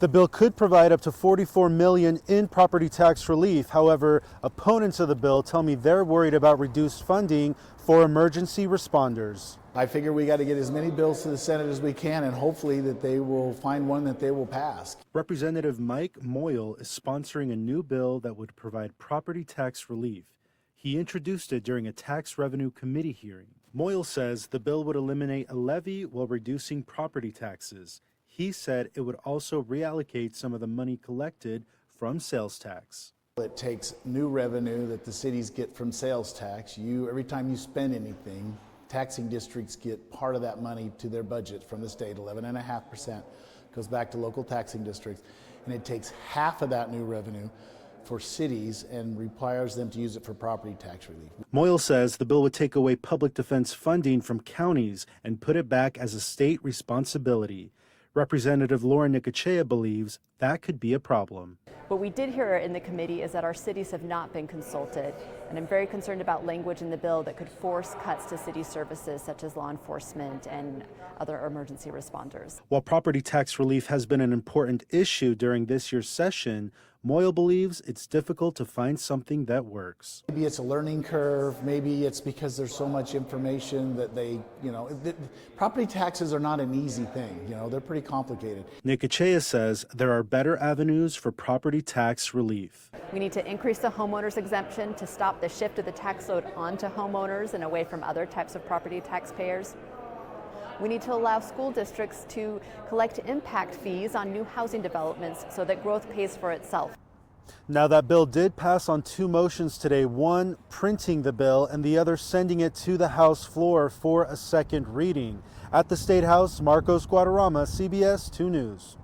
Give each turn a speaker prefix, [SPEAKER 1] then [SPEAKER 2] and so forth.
[SPEAKER 1] The bill could provide up to $44 million in property tax relief. However, opponents of the bill tell me they're worried about reduced funding for emergency responders.
[SPEAKER 2] I figure we got to get as many bills to the Senate as we can, and hopefully that they will find one that they will pass.
[SPEAKER 1] Representative Mike Moyle is sponsoring a new bill that would provide property tax relief. He introduced it during a Tax Revenue Committee hearing. Moyle says the bill would eliminate a levy while reducing property taxes. He said it would also reallocate some of the money collected from sales tax.
[SPEAKER 2] It takes new revenue that the cities get from sales tax. Every time you spend anything, taxing districts get part of that money to their budget from the state. 11.5% goes back to local taxing districts, and it takes half of that new revenue for cities and requires them to use it for property tax relief.
[SPEAKER 1] Moyle says the bill would take away public defense funding from counties and put it back as a state responsibility. Representative Laura Nicocea believes that could be a problem.
[SPEAKER 3] What we did hear in the committee is that our cities have not been consulted, and I'm very concerned about language in the bill that could force cuts to city services such as law enforcement and other emergency responders.
[SPEAKER 1] While property tax relief has been an important issue during this year's session, Moyle believes it's difficult to find something that works.
[SPEAKER 2] Maybe it's a learning curve. Maybe it's because there's so much information that property taxes are not an easy thing. They're pretty complicated.
[SPEAKER 1] Nicocea says there are better avenues for property tax relief.
[SPEAKER 3] We need to increase the homeowners exemption to stop the shift of the tax load onto homeowners and away from other types of property taxpayers. We need to allow school districts to collect impact fees on new housing developments so that growth pays for itself.
[SPEAKER 1] Now, that bill did pass on two motions today, one printing the bill and the other sending it to the House floor for a second reading. At the State House, Marcos Guadarrama, CBS 2 News.